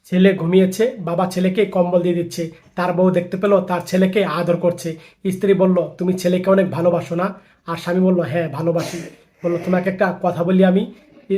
ছেলে ঘুমিয়েছে, বাবা ছেলেকে কম্বল দিয়ে দিচ্ছে। তার বউ দেখতে পেল তার ছেলেকে আদর করছে। স্ত্রী বলল, তুমি ছেলেকে অনেক ভালোবাসো না? আর স্বামী বলল, হ্যাঁ ভালোবাসি। বললো, তোমাকে একটা কথা বলি আমি।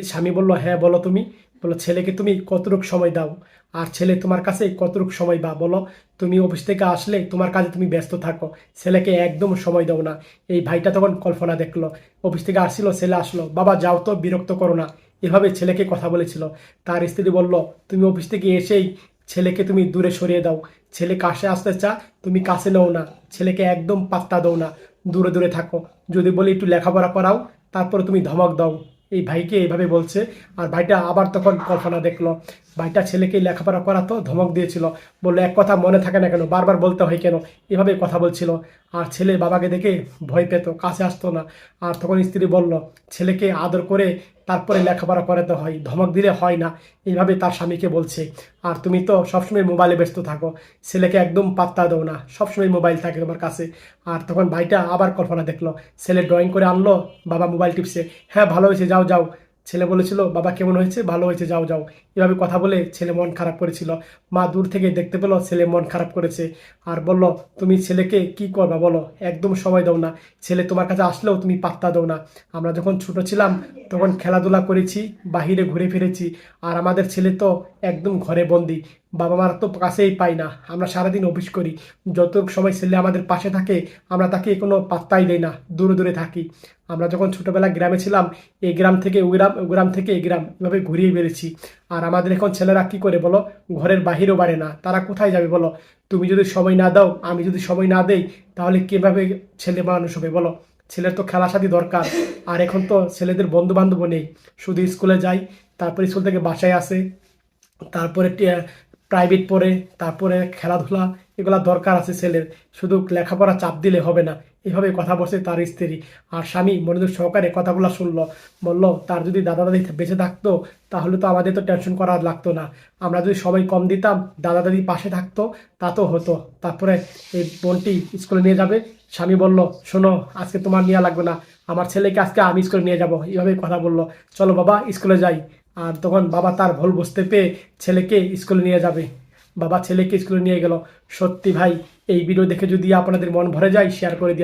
স্বামী বলল, হ্যাঁ বলো তুমি। বললো, ছেলেকে তুমি কতটুক সময় দাও? আর ছেলে তোমার কাছে কতটুক সময় বা বলো? তুমি অফিস থেকে আসলে তোমার কাজে তুমি ব্যস্ত থাকো, ছেলেকে একদম সময় দাও না। এই ভাইটা তখন কল্পনা দেখলো, অফিস থেকে আসছিল, ছেলে আসলো, বাবা যাও তো, বিরক্ত করো না, এভাবে ছেলেকে কথা বলেছিল। তার স্ত্রী বলল, তুমি অফিস থেকে এসেই ছেলেকে তুমি দূরে সরিয়ে দাও। ছেলে কাছে আসতে চা, তুমি কাছে নাও না, ছেলেকে একদম পাত্তা দাও না, দূরে দূরে থাকো। যদি বলি একটু লেখাপড়া করাও, তারপরে তুমি ধমক দাও। এই ভাইকে এইভাবে বলছে। আর ভাইটা আবার তখন কল্পনা দেখলো, ভাইটা ছেলেকে লেখাপড়া করাতো, ধমক দিয়েছিল। বললো, এক কথা মনে থাকে না কেন, বারবার বলতে হয় কেন? এভাবে কথা বলছিল। আর ছেলে বাবাকে দেখে ভয় পেত, কাছে আসতো না। আর তখন স্ত্রী বলল, ছেলেকে আদর করে তারপরে লেখাপড়া করাতে হয়, ধমক দিলে হয় না। এইভাবে তার স্বামীকে বলছে। আর তুমি তো সবসময় মোবাইলে ব্যস্ত থাকো, ছেলেকে একদম পাত্তা দাও না, সবসময় মোবাইল থাকে তোমার কাছে। আর তখন ভাইটা আবার কল্পনা দেখলো, ছেলে ড্রয়িং করে আনলো, বাবা মোবাইল টিপছে। হ্যাঁ ভালো হয়েছে, যাও যাও। ছেলে বলেছিল, বাবা কেমন হয়েছে? ভালো হয়েছে, যাও যাও। এভাবে কথা বলে ছেলে মন খারাপ করেছিল। মা দূর থেকে দেখতে পেলো ছেলে মন খারাপ করেছে। আর বলল, তুমি ছেলেকে কি করবা বলো? একদম সময় দাও না, ছেলে তোমার কাছে আসলেও তুমি পাত্তা দাও না। আমরা যখন ছোট ছিলাম তখন খেলাধুলা করেছি, বাহিরে ঘুরে ফিরেছি। আর আমাদের ছেলে তো একদম ঘরে বন্দি, বাবা মার তো কাছেই পাই না। আমরা সারাদিন অফিস করি, যত সময় ছেলে আমাদের পাশে থাকে আমরা তাকে কোনো পাত্তাই দেই না, দূরে দূরে থাকি। আমরা যখন ছোটবেলা গ্রামে ছিলাম, এই গ্রাম থেকে ওই গ্রাম, ওই গ্রাম থেকে এই গ্রাম, এভাবে ঘুরিয়ে বেড়েছি। আর আমাদের এখন ছেলেরা কি করে বলো? ঘরের বাহিরেও বাড়ে না, তারা কোথায় যাবে বলো? তুমি যদি সময় না দাও, আমি যদি সময় না দেই, তাহলে কিভাবে ছেলে মানুষ হবে বলো? ছেলের তো খেলাসাথী দরকার। আর এখন তো ছেলেদের বন্ধু বান্ধব নেই, শুধু স্কুলে যায়, তারপরে স্কুল থেকে বাসায় আসে, তারপরে প্রাইভেট পড়ে, তারপরে খেলাধুলা, এগুলা দরকার আছে ছেলের। শুধু লেখাপড়া চাপ দিলে হবে না। এভাবে কথা বলছে তার স্ত্রী। আর স্বামী মনোযোগ সহকারে কথাগুলো শুনলো। বলল, তার যদি দাদা দাদি বেঁচে থাকতো, তাহলে তো আমাদের তো টেনশন করা লাগতো না। আমরা যদি সময় কম দিতাম, দাদা দাদি পাশে থাকতো, তা তো হতো। তারপরে এই বোনটি স্কুলে নিয়ে যাবে। স্বামী বলল, শোনো, আজকে তোমার নেওয়া লাগবে না, আমার ছেলেকে আজকে আমি স্কুলে নিয়ে যাব। এইভাবে কথা বললো। চলো বাবা স্কুলে যাই। আর তখন বাবা তার ভুল বুঝতে পেয়ে ছেলেকে স্কুলে নিয়ে যাবে। বাবা ছেলেকে স্কুলে নিয়ে গেল। সত্যি ভাই, এই ভিডিও দেখে যদি আপনাদের মন ভরে যায়, শেয়ার করে দিন।